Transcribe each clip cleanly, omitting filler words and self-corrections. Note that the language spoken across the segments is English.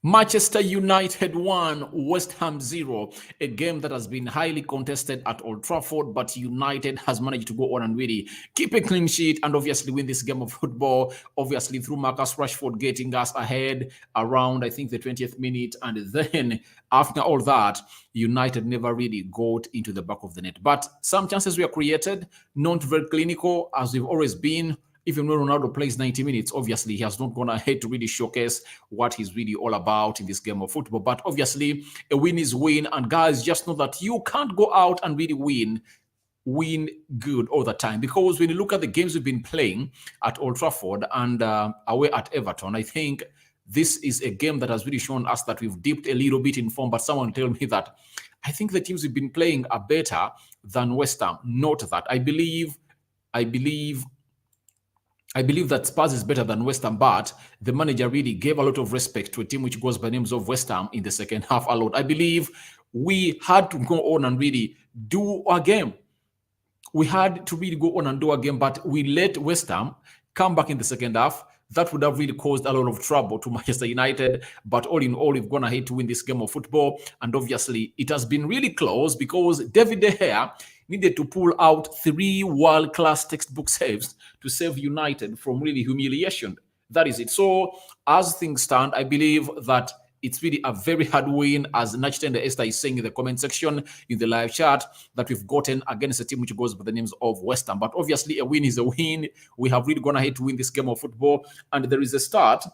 Manchester United 1, West Ham 0, a game that has been highly contested at Old Trafford, but United has managed to go on and really keep a clean sheet and obviously win this game of football, obviously through Marcus Rashford getting us ahead around, I think, the 20th minute. And then after all that, United never really got into the back of the net. But some chances were created, not very clinical, as we've always been. Even when Ronaldo plays 90 minutes, obviously he has not gone ahead to really showcase what he's really all about in this game of football. But obviously, a win is win. And guys, just know that you can't go out and really win good all the time. Because when you look at the games we've been playing at Old Trafford and away at Everton, I think this is a game that has really shown us that we've dipped a little bit in form. But someone tell me that I think the teams we've been playing are better than West Ham. Not that. I believe that Spurs is better than West Ham, but the manager really gave a lot of respect to a team which goes by names of West Ham in the second half a lot. I believe we had to go on and really do our game. We had to really go on and do our game, but we let West Ham come back in the second half. That would have really caused a lot of trouble to Manchester United. But all in all, we've gone ahead to win this game of football. And obviously, it has been really close because David De Gea needed to pull out 3 world-class textbook saves to save United from really humiliation. That is it. So, as things stand, I believe that it's really a very hard win, as Nachtenda Esther is saying in the comment section in the live chat, that we've gotten against a team which goes by the names of West Ham. But obviously, a win is a win. We have really gone ahead to win this game of football. And there is a start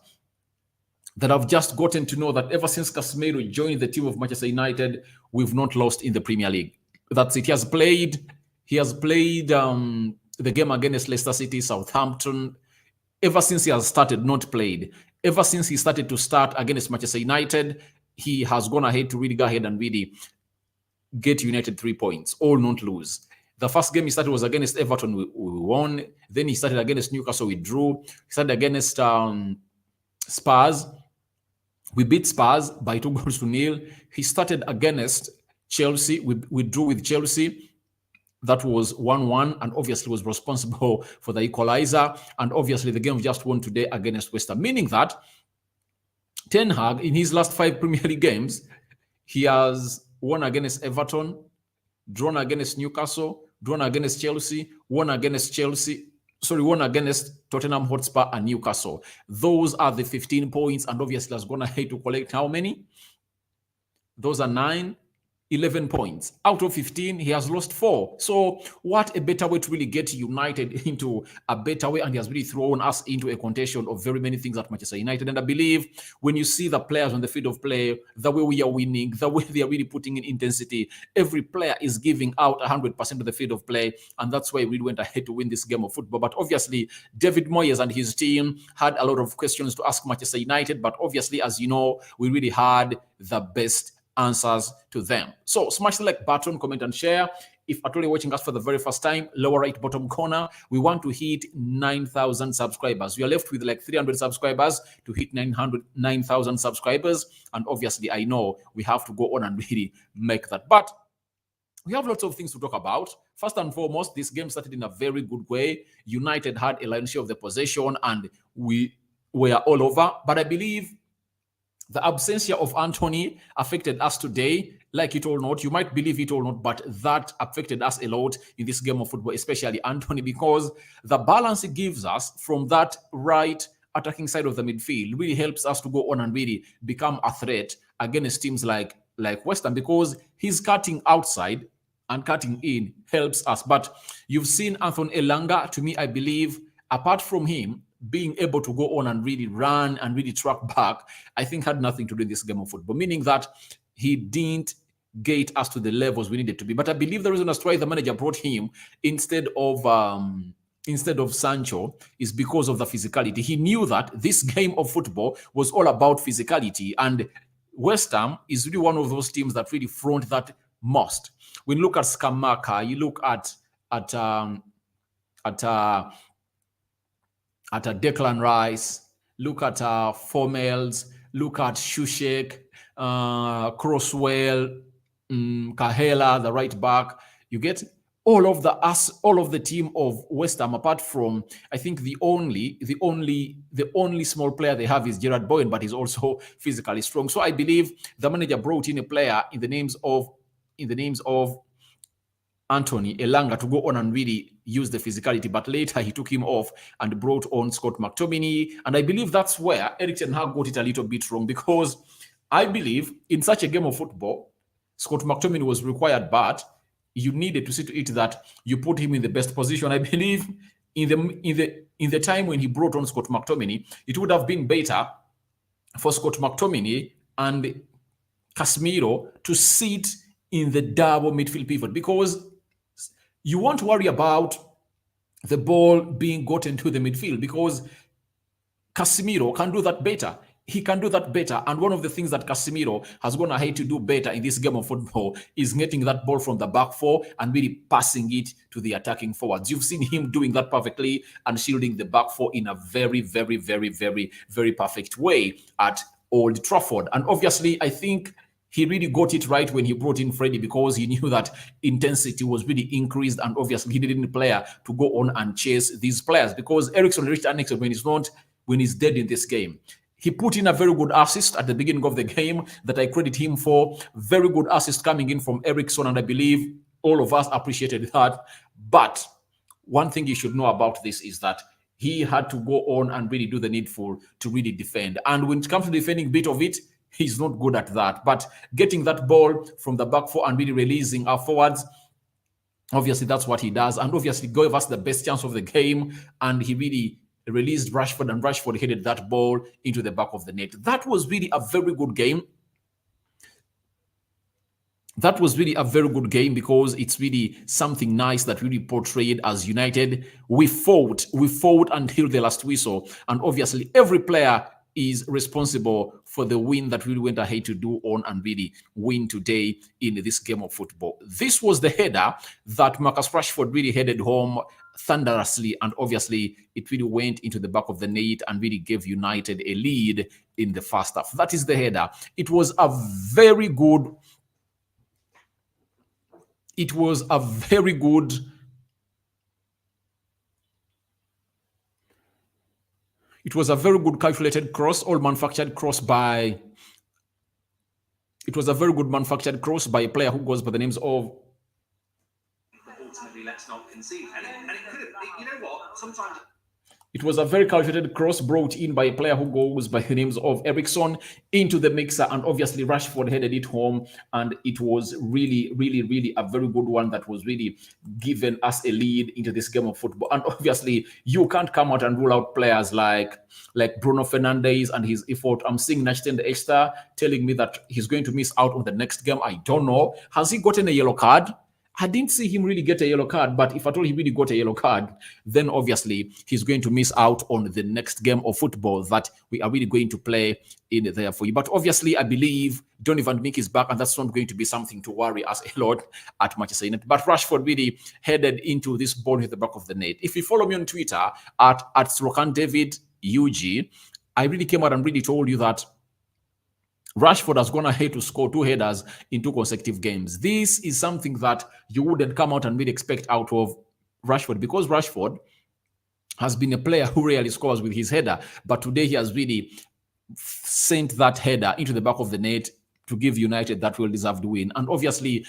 that I've just gotten to know that ever since Casemiro joined the team of Manchester United, we've not lost in the Premier League. That's it. He has played the game against Leicester City, Southampton. Ever since he has started, not played. Ever since he started to start against Manchester United, he has gone ahead to really go ahead and really get United 3 points, all not lose. The first game he started was against Everton, we won. Then he started against Newcastle, we drew. He started against Spurs. We beat Spurs by 2-0. He started against Chelsea. We drew with Chelsea. That was 1-1 and obviously was responsible for the equalizer. And obviously the game just won today against West Ham, meaning that Ten Hag, in his last 5 Premier League games, he has won against Everton, drawn against Newcastle, drawn against Chelsea, won against Tottenham Hotspur and Newcastle. Those are the 15 points, and obviously has gone ahead to collect how many? Those are 11 points. Out of 15, he has lost 4. So what a better way to really get United into a better way, and he has really thrown us into a contention of very many things at Manchester United. And I believe when you see the players on the field of play, the way we are winning, the way they are really putting in intensity, every player is giving out 100% of the field of play, and that's why we went ahead to win this game of football. But obviously, David Moyes and his team had a lot of questions to ask Manchester United, but obviously, as you know, we really had the best answers to them. So smash the like button, comment and share. If at all you're watching us for the very first time, lower right bottom corner, we want to hit 9,000 subscribers. We are left with like 300 subscribers to hit 9,000 subscribers. And obviously, I know we have to go on and really make that. But we have lots of things to talk about. First and foremost, this game started in a very good way. United had a lion's share of the possession and we were all over. But I believe the absentia of Anthony affected us today, like it or not. You might believe it or not, but that affected us a lot in this game of football, especially Anthony, because the balance it gives us from that right attacking side of the midfield really helps us to go on and really become a threat against teams like West Ham, because he's cutting outside and cutting in helps us. But you've seen Anthony Elanga. To me, I believe, apart from him being able to go on and really run and really track back, I think had nothing to do in this game of football, meaning that he didn't get us to the levels we needed to be. But I believe the reason as to why the manager brought him instead of Sancho is because of the physicality. He knew that this game of football was all about physicality, and West Ham is really one of those teams that really front that most. When you look at Skamaka, you look at Declan Rice, look at Formels, look at Shushek, Crosswell, Kahela, the right back. You get all of the team of West Ham, apart from I think the only small player they have is Gerard Bowen, but he's also physically strong. So I believe the manager brought in a player in the names of Anthony Elanga to go on and really use the physicality, but later he took him off and brought on Scott McTominay. And I believe that's where Erik ten Hag got it a little bit wrong, because I believe in such a game of football, Scott McTominay was required, but you needed to see to it that you put him in the best position. I believe in the time when he brought on Scott McTominay, it would have been better for Scott McTominay and Casemiro to sit in the double midfield pivot, because you won't worry about the ball being gotten to the midfield, because Casemiro can do that better. He can do that better. And one of the things that Casemiro has gone ahead to do better in this game of football is getting that ball from the back four and really passing it to the attacking forwards. You've seen him doing that perfectly and shielding the back four in a very, very, very, very, very perfect way at Old Trafford. And obviously, I think he really got it right when he brought in Freddie, because he knew that intensity was really increased, and obviously he needed a player to go on and chase these players, because Eriksen reached an extent when he's dead in this game. He put in a very good assist at the beginning of the game that I credit him for. Very good assist coming in from Eriksen, and I believe all of us appreciated that. But one thing you should know about this is that he had to go on and really do the needful to really defend. And when it comes to defending bit of it, he's not good at that. But getting that ball from the back four and really releasing our forwards, obviously that's what he does. And obviously gave us the best chance of the game. And he really released Rashford, and Rashford headed that ball into the back of the net. That was really a very good game. That was really a very good game, because it's really something nice that really portrayed as United. We fought until the last whistle. And obviously every player is responsible for the win that we went ahead to do on and really win today in this game of football. This was the header that Marcus Rashford really headed home thunderously, and obviously it really went into the back of the net and really gave United a lead in the first half. That is the header. It was a very good calculated cross, all manufactured cross by a player who goes by the names of. Ultimately, let's not concede. And it could have, you know what? Sometimes it was a very calculated cross brought in by a player who goes by the names of Eriksen into the mixer, and obviously Rashford headed it home, and it was really, really, really a very good one that was really given us a lead into this game of football. And obviously you can't come out and rule out players like Bruno Fernandes and his effort. I'm seeing Nachten Ester telling me that he's going to miss out on the next game. I don't know. Has he gotten a yellow card? I didn't see him really get a yellow card, but if at all he really got a yellow card, then obviously he's going to miss out on the next game of football that we are really going to play in there for you. But obviously, I believe Donny van de Beek is back, and that's not going to be something to worry us a lot at Manchester United. But Rashford really headed into this ball at the back of the net. If you follow me on Twitter at Slokan David UG, I really came out and really told you that Rashford has gone ahead to score 2 headers in 2 consecutive games. This is something that you wouldn't come out and really expect out of Rashford, because Rashford has been a player who rarely scores with his header. But today he has really sent that header into the back of the net to give United that well-deserved win. And obviously,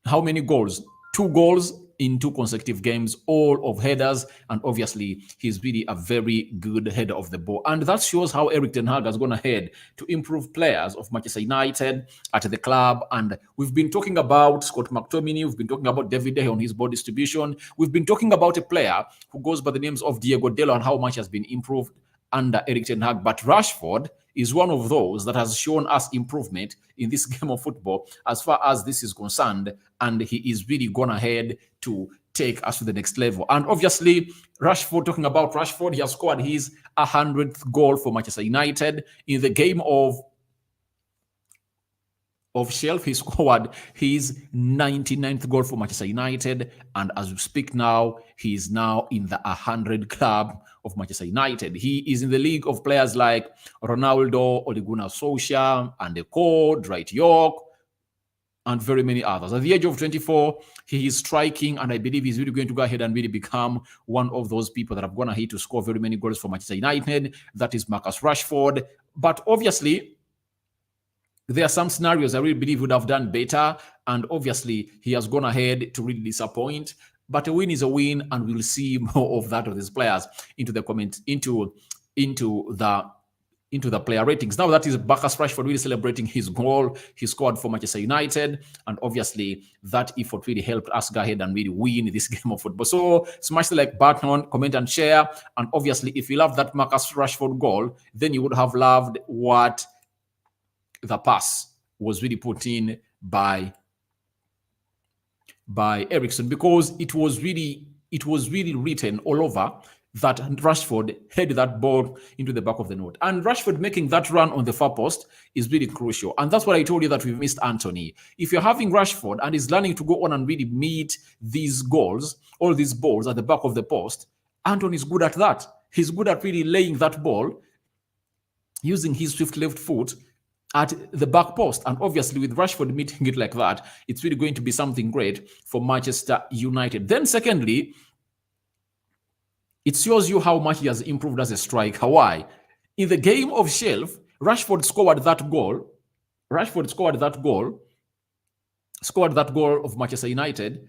how many goals? 2 goals in 2 consecutive games, all of headers, and obviously he's really a very good header of the ball. And that shows how Erik ten Hag has gone ahead to improve players of Manchester United at the club. And we've been talking about Scott McTominay, we've been talking about David De Gea on his ball distribution, we've been talking about a player who goes by the names of Diego Dallo and how much has been improved under Erik ten Hag. But Rashford is one of those that has shown us improvement in this game of football as far as this is concerned, and he is really gone ahead to take us to the next level. And obviously, Rashford, talking about Rashford, he has scored his 100th goal for Manchester United. In the game of Sheffield, he scored his 99th goal for Manchester United, and as we speak now, he is now in the 100 club of Manchester United. He is in the league of players like Ronaldo, Ole Gunnar Solskjaer, and the Dwight York, and very many others. At the age of 24, he is striking, and I believe he's really going to go ahead and really become one of those people that have gone ahead to score very many goals for Manchester United. That is Marcus Rashford. But obviously, there are some scenarios I really believe would have done better, and obviously, he has gone ahead to really disappoint. But a win is a win, and we'll see more of that of these players into the comments, into the player ratings. Now that is Marcus Rashford really celebrating his goal he scored for Manchester United, and obviously that effort really helped us go ahead and really win this game of football. So smash the like button, comment and share, and obviously if you love that Marcus Rashford goal, then you would have loved what the pass was really put in by Ericsson, because it was really written all over that Rashford headed that ball into the back of the net. And Rashford making that run on the far post is really crucial. And that's what I told you, that we've missed Anthony. If you're having Rashford and he's learning to go on and really meet these goals, all these balls at the back of the post, Anthony is good at that. He's good at really laying that ball using his swift left foot at the back post. And obviously with Rashford meeting it like that, it's really going to be something great for Manchester United. Then secondly, it shows you how much he has improved as a striker. Why? In the game of Sheffield, Rashford scored that goal. Rashford scored that goal of Manchester United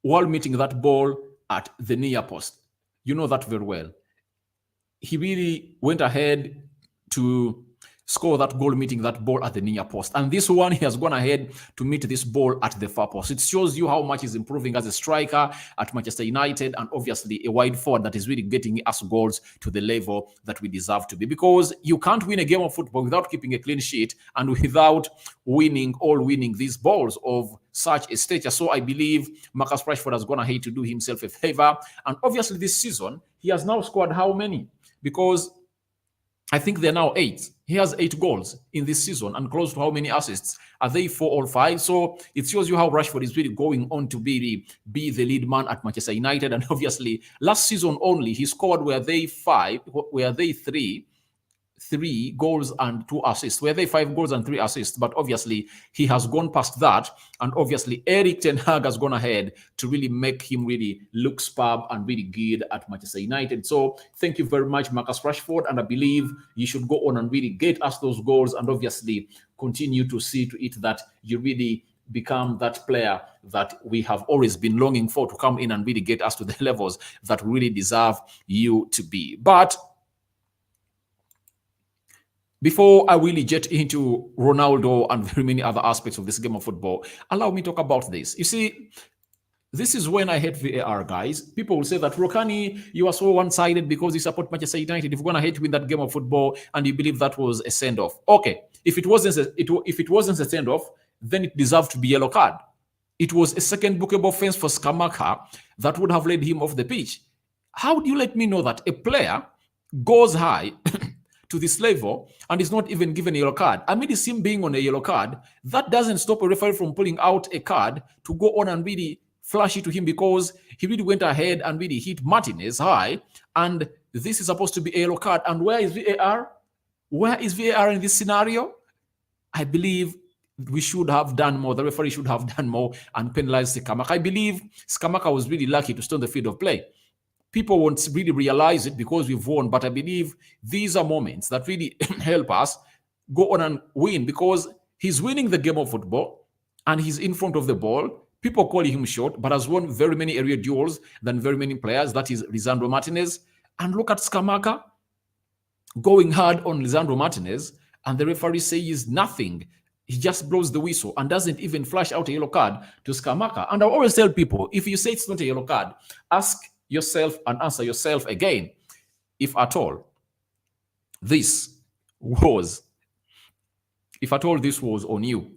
while meeting that ball at the near post. You know that very well. He really went ahead to score that goal meeting that ball at the near post. And this one, he has gone ahead to meet this ball at the far post. It shows you how much he's improving as a striker at Manchester United, and obviously a wide forward that is really getting us goals to the level that we deserve to be. Because you can't win a game of football without keeping a clean sheet and without winning these balls of such a stature. So I believe Marcus Rashford has gone ahead to do himself a favor. And obviously this season, he has now scored how many? Because I think they're now 8. He has 8 goals in this season and close to how many assists? Are they 4 or 5? So it shows you how Rashford is really going on to be the lead man at Manchester United. And obviously, last season only, he scored were they 3 goals and 2 assists. Were they 5 goals and 3 assists? But obviously, he has gone past that. And obviously, Erik ten Hag has gone ahead to really make him really look superb and really good at Manchester United. So thank you very much, Marcus Rashford. And I believe you should go on and really get us those goals, and obviously continue to see to it that you really become that player that we have always been longing for, to come in and really get us to the levels that we really deserve you to be. But before I really jet into Ronaldo and very many other aspects of this game of football, allow me to talk about this. You see, this is when I hate VAR, guys. People will say that, Rokani, you are so one-sided because you support Manchester United. If you're going to hate win that game of football and you believe that was a send-off. Okay, if it wasn't a send-off, then it deserved to be yellow card. It was a second bookable offense for Skamaka that would have led him off the pitch. How do you let me know that a player goes high to this level and is not even given a yellow card? I mean, it's him being on a yellow card. That doesn't stop a referee from pulling out a card to go on and really flash it to him, because he really went ahead and really hit Martinez high. And this is supposed to be a yellow card. And where is VAR? Where is VAR in this scenario? I believe we should have done more. The referee should have done more and penalized Skamaka. I believe Skamaka was really lucky to stay on the field of play. People won't really realize it because we've won, but I believe these are moments that really help us go on and win, because he's winning the game of football and he's in front of the ball. People call him short, but has won very many area duels than very many players. That is Lisandro Martinez. And look at Skamaka going hard on Lisandro Martinez, and the referee says nothing. He just blows the whistle and doesn't even flash out a yellow card to Skamaka. And I always tell people, if you say it's not a yellow card, ask yourself and answer yourself again, if at all this was on you,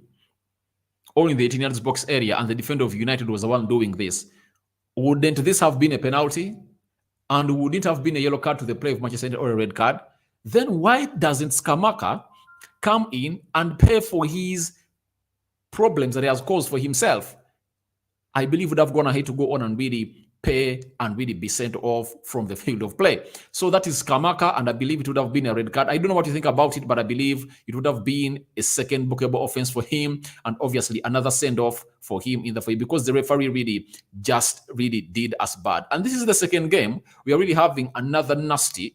or in the 18 yards box area, and the defender of United was the one doing this, wouldn't this have been a penalty? And wouldn't have been a yellow card to the player of Manchester United or a red card? Then why doesn't Skamaka come in and pay for his problems that he has caused for himself? I believe would have gone ahead to go on and really pay and really be sent off from the field of play. So that is Skamaka, and I believe it would have been a red card. I don't know what you think about it, but I believe it would have been a second bookable offense for him, and obviously another send-off for him in the field, because the referee really did us bad. And this is the second game. We are really having another nasty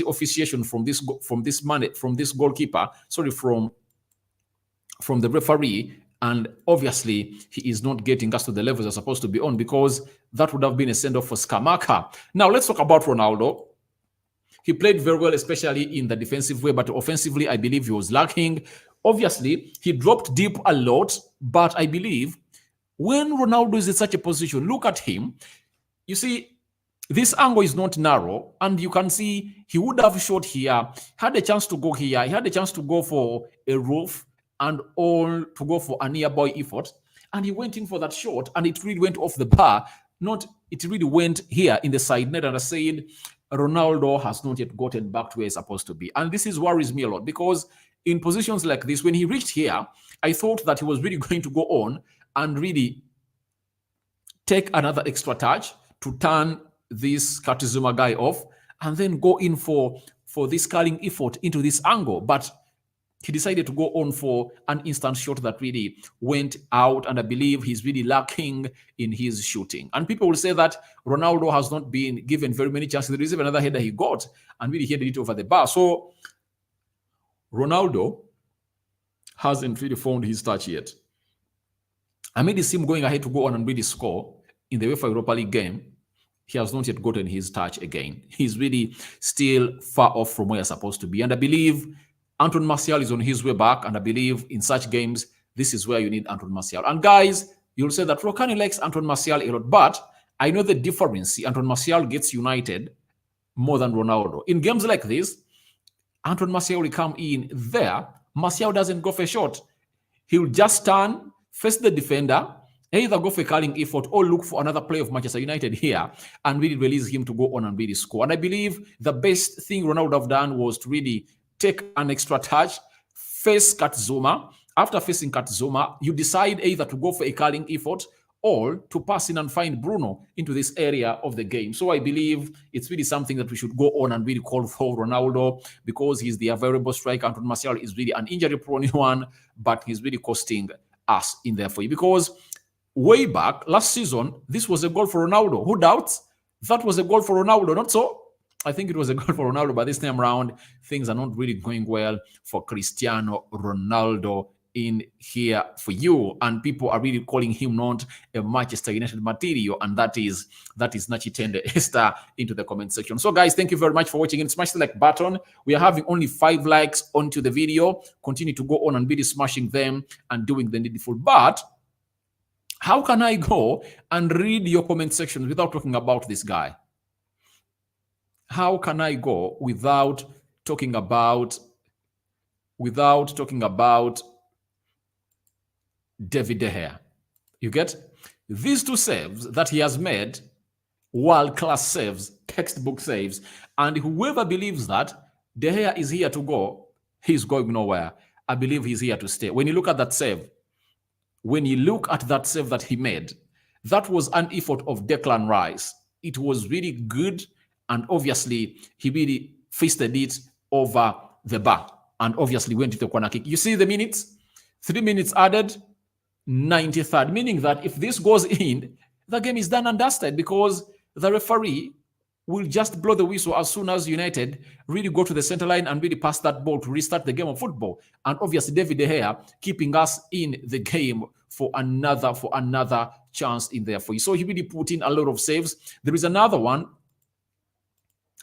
officiation from this goalkeeper. Sorry, from the referee. And obviously, he is not getting us to the levels they're supposed to be on, because that would have been a send-off for Skamaka. Now, let's talk about Ronaldo. He played very well, especially in the defensive way, but offensively, I believe he was lacking. Obviously, he dropped deep a lot, but I believe when Ronaldo is in such a position, look at him. You see, this angle is not narrow, and you can see he would have shot here, had a chance to go here, he had a chance to go for a roof, and all to go for a nearby effort, and he went in for that shot, and it really went off the bar. It really went here in the side net, and I said Ronaldo has not yet gotten back to where he's supposed to be, and this is worries me a lot, because in positions like this, when he reached here, I thought that he was really going to go on and really take another extra touch to turn this Katizuma guy off, and then go in for this curling effort into this angle, but he decided to go on for an instant shot that really went out, and I believe he's really lacking in his shooting. And people will say that Ronaldo has not been given very many chances. There is even another header he got, and really headed it over the bar. So Ronaldo hasn't really found his touch yet. I made it seem going ahead to go on and really score in the UEFA Europa League game. He has not yet gotten his touch again. He's really still far off from where he's supposed to be. And I believe Anton Martial is on his way back, and I believe in such games, this is where you need Anton Martial. And guys, you'll say that Rokani likes Anton Martial a lot, but I know the difference. Anton Martial gets United more than Ronaldo. In games like this, Anton Martial will come in there. Martial doesn't go for a shot. He'll just turn, face the defender, either go for a curling effort or look for another play of Manchester United here and really release him to go on and really score. And I believe the best thing Ronaldo have done was to really take an extra touch, face Katizuma. After facing Katizuma, you decide either to go for a curling effort or to pass in and find Bruno into this area of the game. So I believe it's really something that we should go on and really call for Ronaldo, because he's the available striker. Anton Martial is really an injury-prone one, but he's really costing us in there for you. Because way back last season, this was a goal for Ronaldo. Who doubts? That was a goal for Ronaldo, not so? I think it was a goal for Ronaldo, but this time around, things are not really going well for Cristiano Ronaldo in here for you. And people are really calling him not a Manchester United material, and that is Nachi Tende Esther into the comment section. So guys, thank you very much for watching, and smash the like button. We are having only 5 likes onto the video. Continue to go on and be smashing them and doing the needful. But how can I go and read your comment section without talking about this guy? How can I go without talking about David De Gea? You get? These 2 saves that he has made, world-class saves, textbook saves, and whoever believes that De Gea is here to go, he's going nowhere. I believe he's here to stay. When you look at that save, that he made, that was an effort of Declan Rice. It was really good, and obviously he really feasted it over the bar and obviously went to the corner kick. You see the minutes? 3 minutes added, 93rd, meaning that if this goes in, the game is done and dusted, because the referee will just blow the whistle as soon as United really go to the center line and really pass that ball to restart the game of football. And obviously David De Gea keeping us in the game for another chance in there for you. So he really put in a lot of saves. There is another one.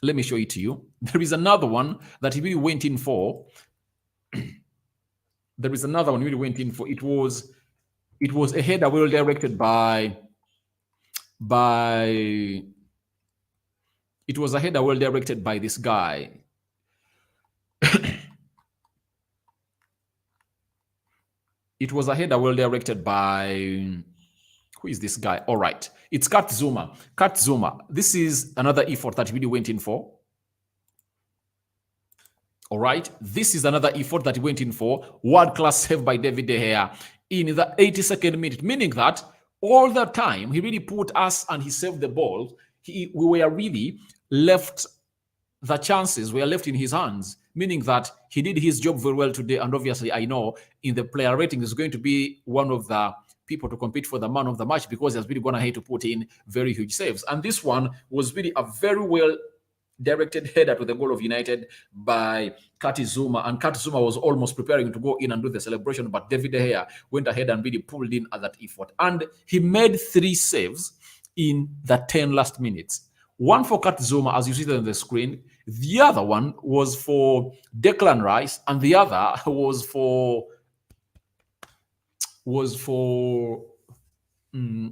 Let me show it to you. There is another one that he really went in for. There is another one he really went in for. It was a header well directed by it was a header well directed by this guy. It was a header well directed by, who is this guy? All right. It's Katizuma. Katizuma. This is another effort that he really went in for. All right. This is another effort that he went in for. World-class save by David De Gea in the 82nd minute, meaning that all that time, he really put us and he saved the ball. We were really left, the chances were left in his hands, meaning that he did his job very well today. And obviously, I know in the player rating is going to be one of the people to compete for the man of the match because he's really gone ahead to put in very huge saves. And this one was really a very well directed header to the goal of United by Kati Zuma, and Kati Zuma was almost preparing to go in and do the celebration, but David De Gea went ahead and really pulled in at that effort, and he made 3 saves in the 10 last minutes. One for Kati Zuma, as you see on the screen. The other one was for Declan Rice, and the other was for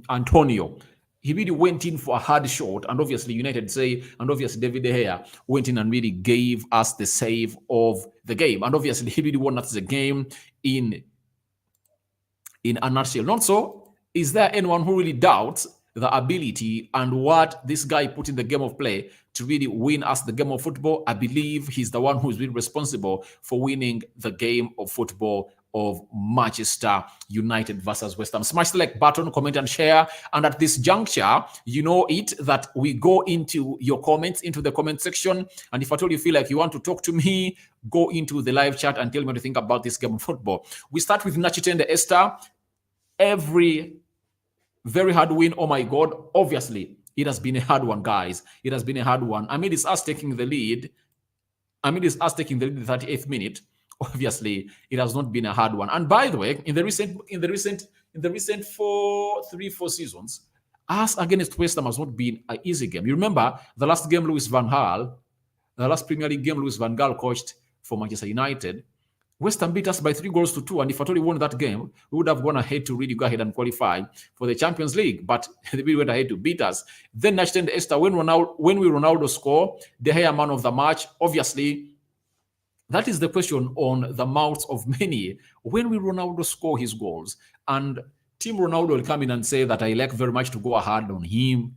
Antonio. He really went in for a hard shot, and obviously David De Gea went in and really gave us the save of the game. And obviously he really won us the game in a nutshell. Not so. Is there anyone who really doubts the ability and what this guy put in the game of play to really win us the game of football? I believe he's the one who's really responsible for winning the game of football of Manchester United versus West Ham. Smash the like button, comment and share. And at this juncture, you know it that we go into your comments, into the comment section. And if at all you feel like you want to talk to me, go into the live chat and tell me what you think about this game of football. We start with Nachitende Esther. Every very hard win. Oh my God. Obviously, it has been a hard one, guys. It has been a hard one. I mean, it's us taking the lead. In the 38th minute. Obviously, it has not been a hard one. And by the way, in the recent 3-4 seasons, us against West Ham has not been an easy game. You remember the last game Louis van Gaal, the last Premier League game Louis van Gaal coached for Manchester United. West Ham beat us by 3-2, and if at all we won that game, we would have gone ahead to really go ahead and qualify for the Champions League. But they really went ahead to beat us. Then Nachitende Esther, when Ronaldo score, De Gea man of the match. Obviously, that is the question on the mouths of many. When will Ronaldo score his goals? And Team Ronaldo will come in and say that I like very much to go hard on him.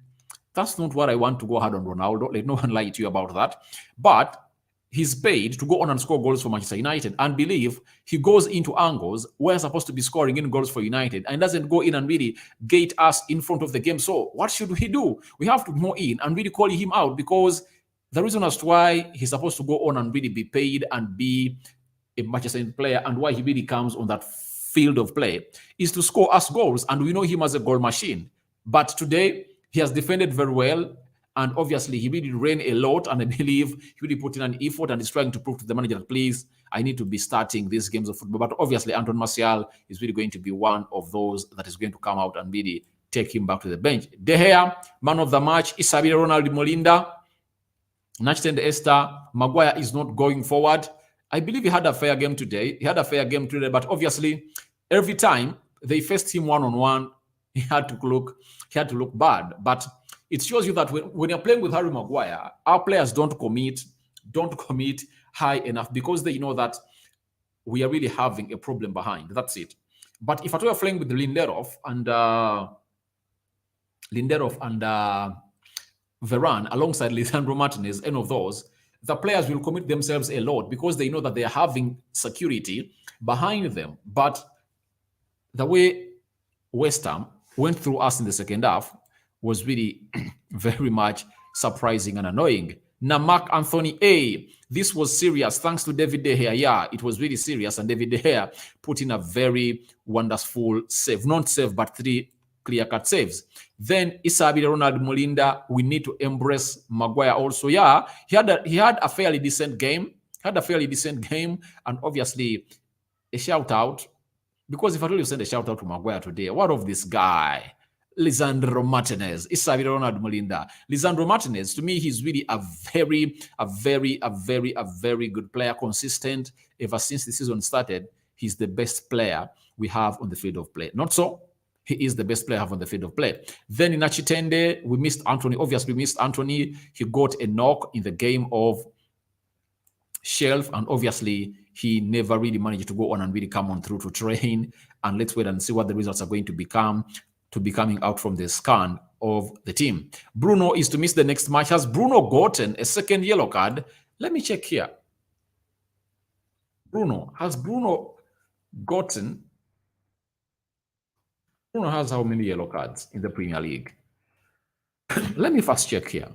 That's not what I want to go hard on Ronaldo. Let no one lie to you about that. But he's paid to go on and score goals for Manchester United, and believe he goes into angles where he's supposed to be scoring in goals for United and doesn't go in and really gate us in front of the game. So what should we do? We have to go in and really call him out, because the reason as to why he's supposed to go on and really be paid and be a Manchester United player, and why he really comes on that field of play, is to score us goals. And we know him as a goal machine. But today, he has defended very well. And obviously, he really ran a lot. And I believe he really put in an effort and is trying to prove to the manager that, please, I need to be starting these games of football. But obviously, Anton Martial is really going to be one of those that is going to come out and really take him back to the bench. De Gea, man of the match. Isabella Ronaldo Molinda. Nachitende Esther, Maguire is not going forward. I believe he had a fair game today. But obviously, every time they faced him one-on-one, he had to look bad. But it shows you that when you're playing with Harry Maguire, our players don't commit high enough, because they know that we are really having a problem behind. That's it. But if at all you're playing with Lindelof and Varane alongside Lisandro Martinez, any of those, the players will commit themselves a lot because they know that they are having security behind them. But the way West Ham went through us in the second half was really very much surprising and annoying. Now, Mark Anthony A. This was serious. Thanks to David De Gea. Yeah, it was really serious. And David De Gea put in a very wonderful save. Not save, but 3 clear-cut saves. Then Isabella Ronaldo Molinda, we need to embrace Maguire also. Yeah, he had a fairly decent game. And obviously a shout-out. Because if I told you send a shout-out to Maguire today, what of this guy? Lisandro Martinez, Isabella Ronaldo Molinda. Lisandro Martinez, to me, he's really a very good player, consistent. Ever since the season started, he's the best player we have on the field of play. Not so. He is the best player I have on the field of play. Then in Nachitende, we missed Anthony. Obviously, we missed Anthony. He got a knock in the game of Shelf, and obviously, he never really managed to go on and really come on through to train. And let's wait and see what the results are going to be coming out from the scan of the team. Bruno is to miss the next match. Has Bruno gotten a second yellow card? Let me check here. Has Bruno gotten Bruno has how many yellow cards in the Premier League? Let me first check here.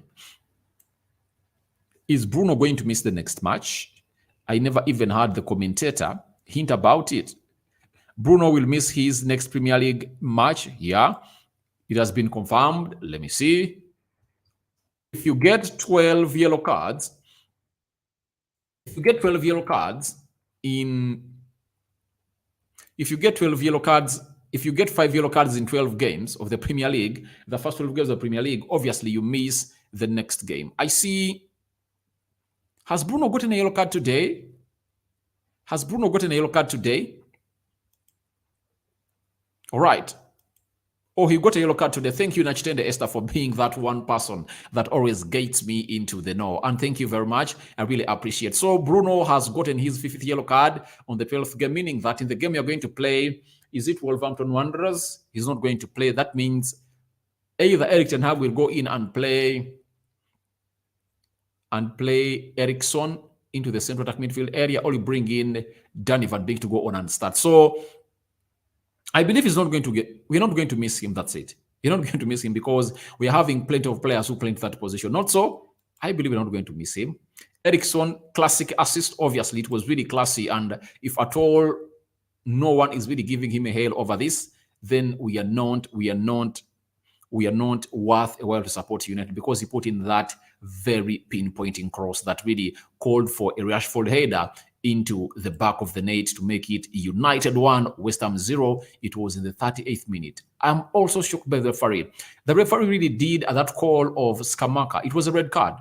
Is Bruno going to miss the next match? I never even heard the commentator hint about it. Bruno will miss his next Premier League match. Yeah, it has been confirmed. Let me see. If you get 12 yellow cards, if you get 12 yellow cards in, if you get 12 yellow cards, if you get 5 yellow cards in 12 games of the Premier League, the first 12 games of the Premier League, obviously you miss the next game. I see. Has Bruno gotten a yellow card today? Has Bruno gotten a yellow card today? All right. Oh, he got a yellow card today. Thank you, Nachitende Esther, for being that one person that always gates me into the know. And thank you very much. I really appreciate it. So Bruno has gotten his 5th yellow card on the 12th game, meaning that in the game you're going to play, is it Wolverhampton Wanderers? He's not going to play. That means either Erik ten Hag will go in and play Eriksson into the central attack midfield area, or you bring in Danny Van Beek to go on and start. So I believe we're not going to miss him. That's it. You're not going to miss him because we are having plenty of players who play in that position. Not so. I believe we're not going to miss him. Eriksson, classic assist. Obviously, it was really classy. And if at all no one is really giving him a hail over this, then we are not worth a while to support United, because he put in that very pinpointing cross that really called for a Rashford header into the back of the net to make it United 1, West Ham 0. It was in the 38th minute. I'm also shocked by the referee. The referee really did that call of Skamaka. It was a red card.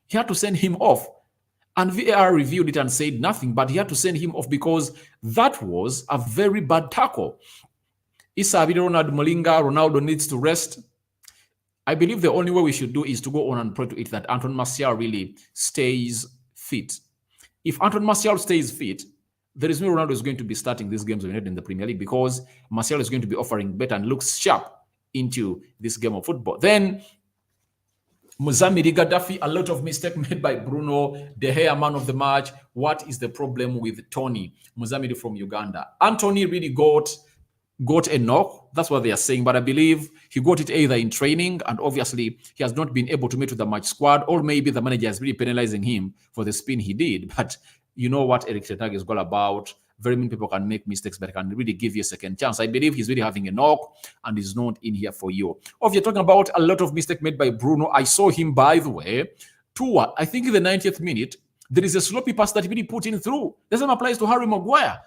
He had to send him off. And VAR reviewed it and said nothing, but he had to send him off because that was a very bad tackle. Issa Ronald Molinga, Ronaldo needs to rest. I believe the only way we should do is to go on and pray to it that Anton Martial really stays fit. If Anton Martial stays fit, there is no Ronaldo is going to be starting these games in the Premier League, because Martial is going to be offering better and looks sharp into this game of football. Then Muzamiri Gaddafi, a lot of mistake made by Bruno. De Gea, man of the match. What is the problem with Tony Muzamiri from Uganda? Anthony really got a knock. That's what they are saying. But I believe he got it either in training, and obviously he has not been able to meet with the match squad, or maybe the manager is really penalizing him for the spin he did. But you know what Erik ten Hag is all about. Very many people can make mistakes, but can really give you a second chance. I believe he's really having a knock and is not in here for you. If you're talking about a lot of mistake made by Bruno, I saw him, by the way, I think in the 90th minute, there is a sloppy pass that he really put in through. The same applies to Harry Maguire.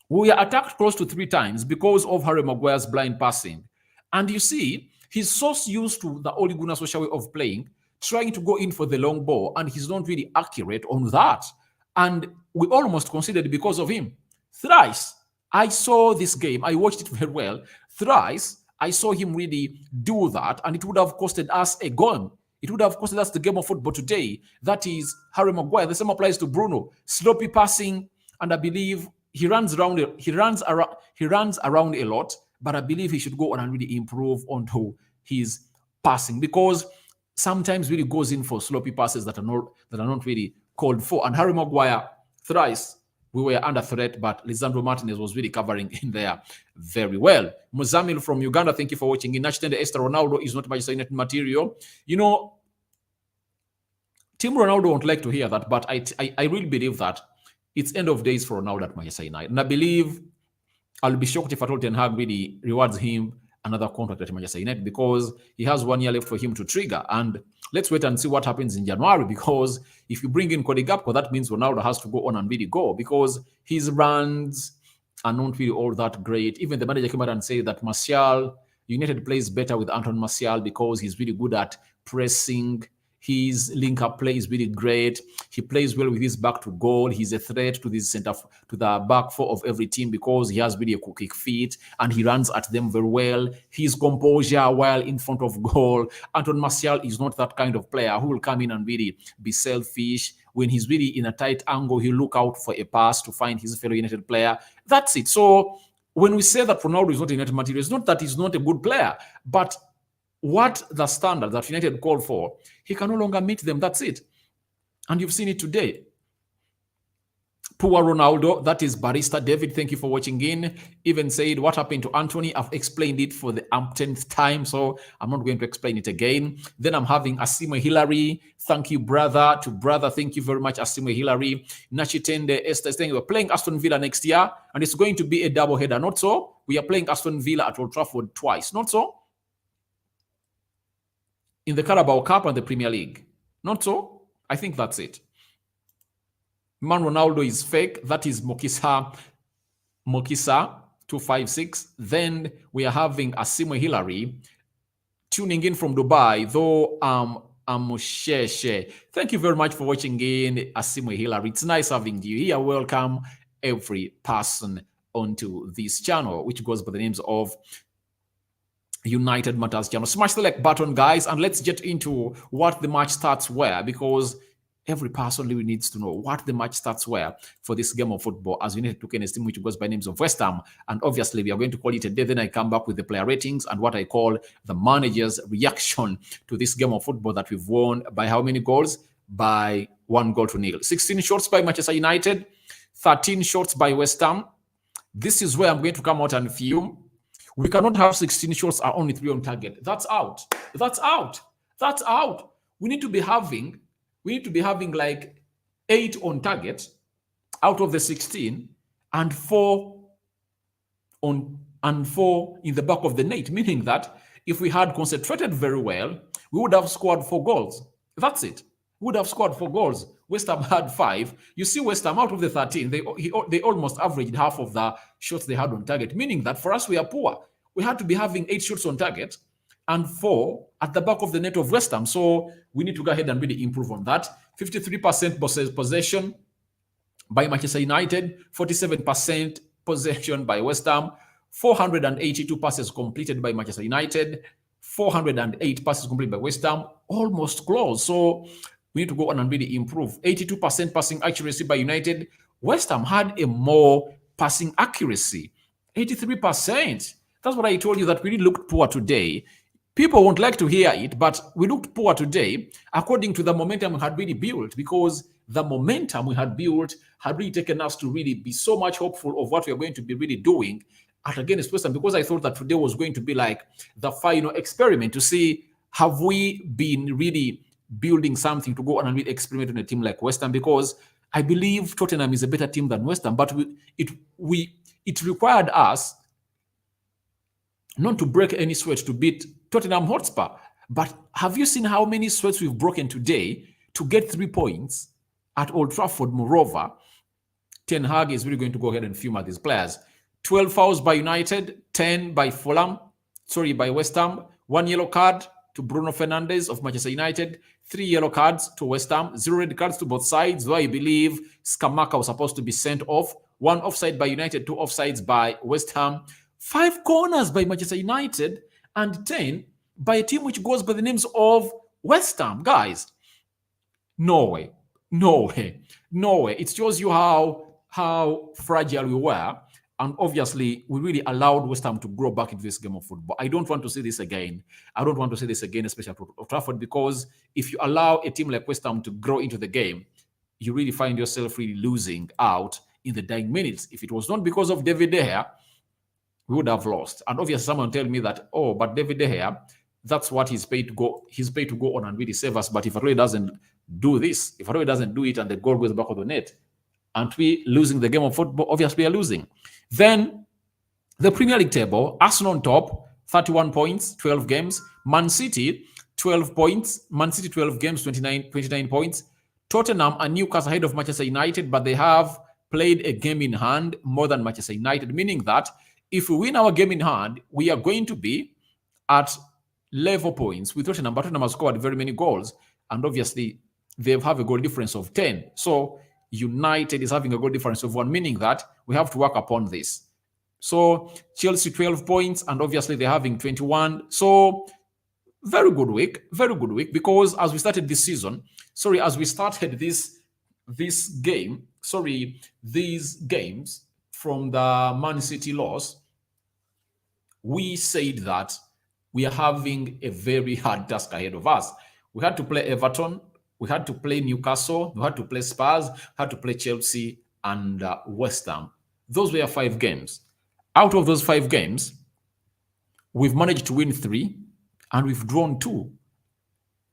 We are attacked close to 3 times because of Harry Maguire's blind passing. And you see, he's so used to the Ole Gunnar Solskjaer way of playing, trying to go in for the long ball, and he's not really accurate on that. And we almost conceded because of him. Thrice, I saw this game. I watched it very well. Thrice, I saw him really do that, and it would have costed us a goal. It would have costed us the game of football today. That is Harry Maguire. The same applies to Bruno. Sloppy passing, and I believe he runs around a lot, but I believe he should go on and really improve onto his passing, because sometimes really goes in for sloppy passes that are not really called for. And Harry Maguire, thrice we were under threat, but Lisandro Martinez was really covering in there very well. Muzamil from Uganda, thank you for watching. In Nachitende Esther, Ronaldo is not Manchester United material. You know, Team Ronaldo won't like to hear that, but I really believe that it's end of days for Ronaldo at Manchester United. And I believe I'll be shocked if at all Ten Hag really rewards him another contract at Manchester United, because he has 1 year left for him to trigger. And let's wait and see what happens in January, because if you bring in Cody Gakpo, that means Ronaldo has to go on and really go, because his runs are not really all that great. Even the manager came out and said that United plays better with Anton Martial because he's really good at pressing. His link-up play is really great. He plays well with his back to goal. He's a threat to the back four of every team, because he has really a quick feet and he runs at them very well. His composure while in front of goal. Anton Martial is not that kind of player who will come in and really be selfish. When he's really in a tight angle, he'll look out for a pass to find his fellow United player. That's it. So when we say that Ronaldo is not United material, it's not that he's not a good player, but what the standard that United called for, he can no longer meet them. That's it. And you've seen it today. Poor Ronaldo, that is Barista David. Thank you for watching in. Even said, what happened to Anthony? I've explained it for the umpteenth time, so I'm not going to explain it again. Then I'm having Asimo Hillary. Thank you, brother. To brother, thank you very much, Asimo Hillary. Nachitende Esther saying we're playing Aston Villa next year, and it's going to be a double header. Not so. We are playing Aston Villa at Old Trafford twice. Not so. In the Carabao Cup and the Premier League. Not so. I think that's it. Man Ronaldo is fake. That is Mokisa 256. Then we are having Asimo Hillary tuning in from Dubai, though Amusheshe. Thank you very much for watching in, Asimo Hillary. It's nice having you here. Welcome every person onto this channel, which goes by the names of United Matters channel. Smash the like button, guys, and let's get into what the match stats were, because every person really needs to know what the match stats were for this game of football, as United took in a team which goes by names of West Ham. And obviously, we are going to call it a day. Then I come back with the player ratings and what I call the manager's reaction to this game of football that we've won by how many goals? By 1-0. 16 shots by Manchester United, 13 shots by West Ham. This is where I'm going to come out and fume. We cannot have 16 shots and only 3 on target. That's out. That's out. That's out. We need to be having like 8 on target out of the 16 and 4 in the back of the net, meaning that if we had concentrated very well, we would have scored 4 goals. That's it. We would have scored 4 goals. West Ham had 5. You see, West Ham out of the 13, they almost averaged half of the shots they had on target, meaning that for us, we are poor. We had to be having 8 shots on target and 4 at the back of the net of West Ham. So we need to go ahead and really improve on that. 53% possession by Manchester United, 47% possession by West Ham, 482 passes completed by Manchester United, 408 passes completed by West Ham, almost close. So we need to go on and really improve. 82% passing accuracy by United. West Ham had a more passing accuracy, 83%. That's what I told you, that we really looked poor today. People won't like to hear it, but we looked poor today according to the momentum we had really built, because the momentum we had built had really taken us to really be so much hopeful of what we are going to be really doing at against West Ham, because I thought that today was going to be like the final experiment to see, have we been really building something to go on and really experiment on a team like West Ham, because I believe Tottenham is a better team than West Ham, but it required us not to break any sweat to beat Tottenham Hotspur. But have you seen how many sweats we've broken today to get 3 points at Old Trafford? Moreover, Ten Hag is really going to go ahead and fume at these players. 12 fouls by United, 10 by by West Ham, 1 yellow card to Bruno Fernandes of Manchester United, 3 yellow cards to West Ham, 0 red cards to both sides, though I believe Skamaka was supposed to be sent off, 1 offside by United, 2 offsides by West Ham, 5 corners by Manchester United, and 10 by a team which goes by the names of West Ham. Guys, no way. It shows you how fragile we were. And obviously, we really allowed West Ham to grow back into this game of football. I don't want to see this again. Especially at Old Trafford, because if you allow a team like West Ham to grow into the game, you really find yourself really losing out in the dying minutes. If it was not because of David De Gea, we would have lost. And obviously, someone tell me that, oh, but David De Gea, that's what he's paid to go. He's paid to go on and really save us. But if Arroyo doesn't do this, if Arroyo doesn't do it, and the goal goes back of the net, aren't we losing the game of football? Obviously, we are losing. Then the Premier League table: Arsenal on top, 31 points, 12 games. Man City, 12 points. Man City 12 games, 29 points. Tottenham and Newcastle ahead of Manchester United, but they have played a game in hand more than Manchester United, meaning that if we win our game in hand, we are going to be at level points with Tottenham. But Tottenham has scored very many goals, and obviously they have a goal difference of 10. So United is having a goal difference of 1, meaning that we have to work upon this. So Chelsea 12 points, and obviously they're having 21. So very good week, because as we started this season, as we started these games from the Man City loss, we said that we are having a very hard task ahead of us. We had to play Everton, we had to play Newcastle, we had to play Spurs, we had to play Chelsea, and West Ham. Those were 5 games. Out of those 5 games, we've managed to win 3 and we've drawn 2.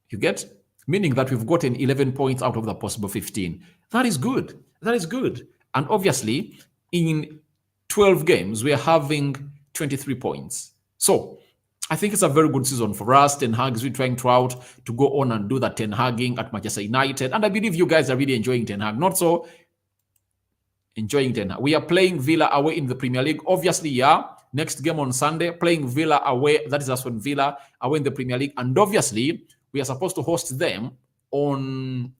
You get? Meaning that we've gotten 11 points out of the possible 15. That is good. That is good. And obviously, in 12 games, we are having 23 points. So, I think it's a very good season for us. Ten Hag is really trying throughout to go on and do that Ten Hagging at Manchester United. And I believe you guys are really enjoying Ten Hag. Not so enjoying Ten Hag. We are playing Villa away in the Premier League. Obviously, yeah. Next game on Sunday, playing Villa away. That is Aston Villa away in the Premier League. And obviously, we are supposed to host them on,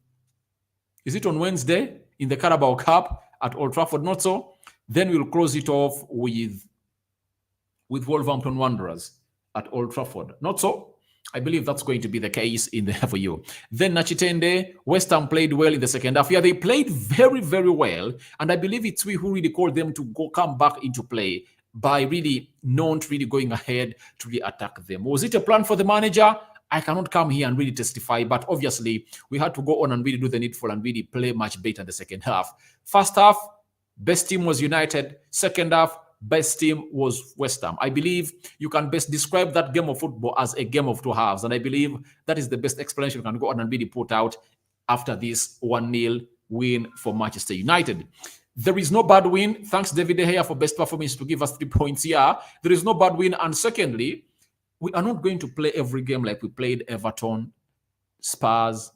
is it on Wednesday in the Carabao Cup at Old Trafford? Not so. Then we'll close it off with Wolverhampton Wanderers at Old Trafford. Not so. I believe that's going to be the case in there for you. Then Nachitende, West Ham played well in the second half. Yeah, they played very, very well. And I believe it's we who really called them to come back into play by really not really going ahead to really attack them. Was it a plan for the manager? I cannot come here and really testify, but obviously we had to go on and really do the needful and really play much better in the second half. First half, best team was United. Second half, best team was West Ham. I believe you can best describe that game of football as a game of 2 halves. And I believe that is the best explanation you can go on and really put out after this 1-0 win for Manchester United. There is no bad win. Thanks, David De Gea, for best performance to give us 3 points here. There is no bad win. And secondly, we are not going to play every game like we played Everton, Spurs,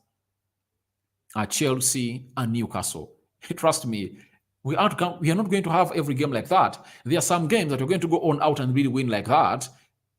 Chelsea, and Newcastle. Trust me, we are not going to have every game like that. There are some games that we're going to go on out and really win like that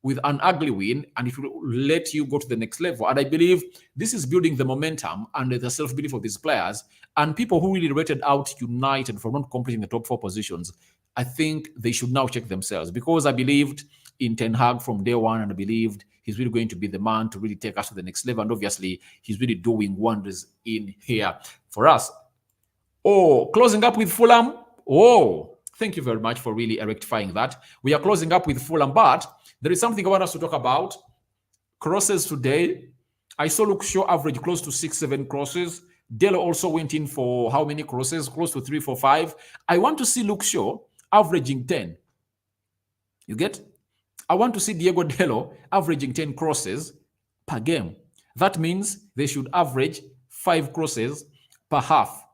with an ugly win, and it will let you go to the next level. And I believe this is building the momentum and the self-belief of these players. And people who really rated out United for not completing the top 4 positions, I think they should now check themselves, because I believed in Ten Hag from day one, and I believed he's really going to be the man to really take us to the next level. And obviously, he's really doing wonders in here for us. Oh, closing up with Fulham. Oh, thank you very much for really rectifying that. We are closing up with Fulham, but there is something I want us to talk about. Crosses today. I saw Luke Shaw average close to 6-7 crosses. Delo also went in for how many crosses? Close to 3, 4, 5. I want to see Luke Shaw averaging 10. You get? I want to see Diego Delo averaging 10 crosses per game. That means they should average 5 crosses per half,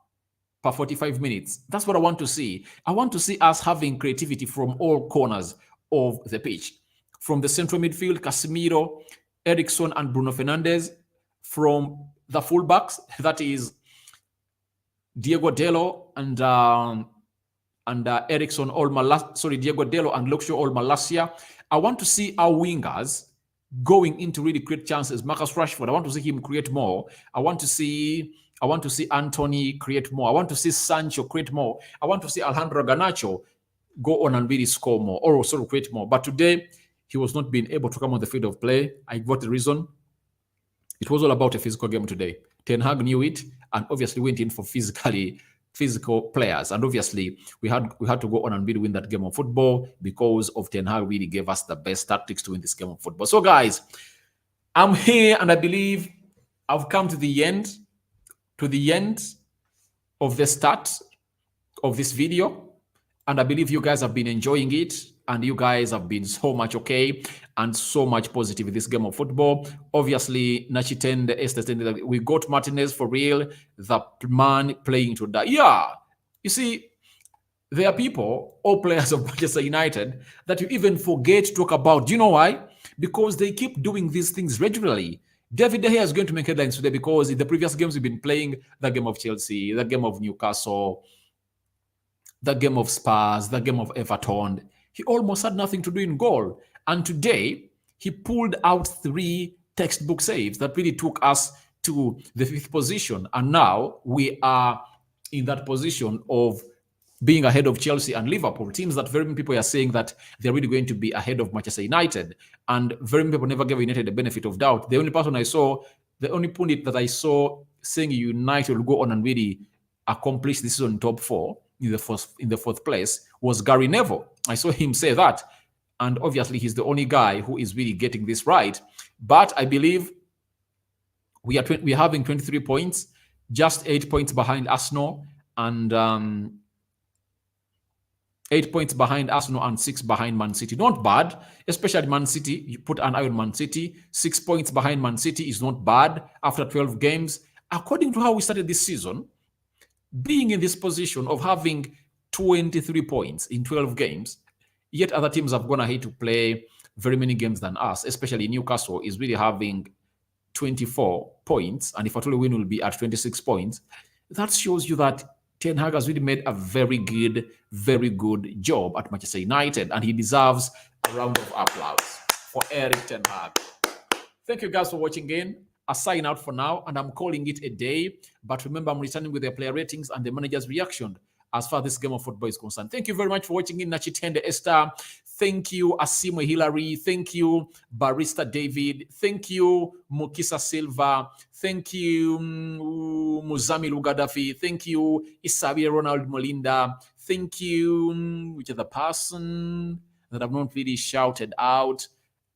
per 45 minutes. That's what I want to see. I want to see us having creativity from all corners of the pitch. From the central midfield, Casemiro, Eriksen, and Bruno Fernandes. From the fullbacks, that is Diego Delo and Eriksen, Diego Delo and Luke Shaw all Malasia. I want to see our wingers going into really create chances. Marcus Rashford, I want to see him create more. I want to see Anthony create more. I want to see Sancho create more. I want to see Alejandro Garnacho go on and really score more, or also create more. But today, he was not being able to come on the field of play. I got the reason. It was all about a physical game today. Ten Hag knew it, and obviously went in for physical players. And obviously, we had to go on and really win that game of football, because of Ten Hag really gave us the best tactics to win this game of football. So, guys, I'm here, and I believe I've come to the end of the start of this video. And I believe you guys have been enjoying it, and you guys have been so much okay and so much positive in this game of football. Obviously, Nachitende, we got Martinez for real, the man playing to die. Yeah, you see, there are people, all players of Manchester United, that you even forget to talk about. Do you know why? Because they keep doing these things regularly. David De Gea is going to make headlines today, because in the previous games we've been playing, the game of Chelsea, the game of Newcastle, the game of Spurs, the game of Everton, he almost had nothing to do in goal. And today, he pulled out 3 textbook saves that really took us to the 5th position. And now we are in that position of being ahead of Chelsea and Liverpool, teams that very many people are saying that they're really going to be ahead of Manchester United. And very many people never gave United the benefit of doubt. The only pundit that I saw saying United will go on and really accomplish this season top 4 in the 4th place was Gary Neville. I saw him say that. And obviously, he's the only guy who is really getting this right. But I believe we are having 23 points, just 8 points behind Arsenal and 8 points behind Arsenal and 6 behind Man City. Not bad, especially Man City. You put an eye on Man City. 6 points behind Man City is not bad after 12 games. According to how we started this season, being in this position of having 23 points in 12 games, yet other teams have gone ahead to play very many games than us, especially Newcastle is really having 24 points. And if at all win, will be at 26 points. That shows you that Ten Hag has really made a very good job at Manchester United, and he deserves a round of applause for Eric Ten Hag. Thank you guys for watching again. I sign out for now, and I'm calling it a day. But remember, I'm returning with the player ratings and the manager's reaction as far as this game of football is concerned. Thank you very much for watching in Nachitende Esther. Thank you, Asimo Hilary. Thank you, Barista David. Thank you, Mukisa Silva. Thank you, Muzami Lugadafi. Thank you, Isabia Ronald Molinda. Thank you, which other person that I've not really shouted out.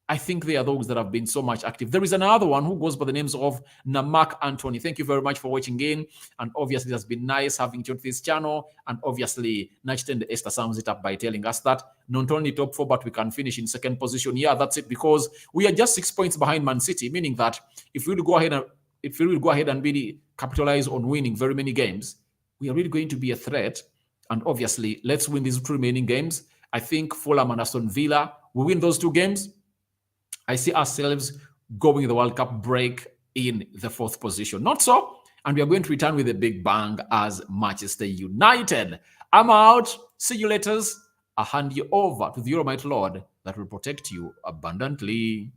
I think they are those that have been so much active. There is another one who goes by the names of Namak Anthony. Thank you very much for watching in. And obviously, it has been nice having you on this channel. And obviously, Nachitende Esther sums it up by telling us that not only top 4, but we can finish in second position. Yeah, that's it, because we are just 6 points behind Man City, meaning that if we will go ahead and really capitalize on winning very many games, we are really going to be a threat. And obviously, let's win these 2 remaining games. I think Fulham and Aston Villa, we win those 2 games. I see ourselves going the World Cup break in the 4th position. Not so. And we are going to return with a big bang as Manchester United. I'm out. See you later. I hand you over to the Almighty Lord that will protect you abundantly.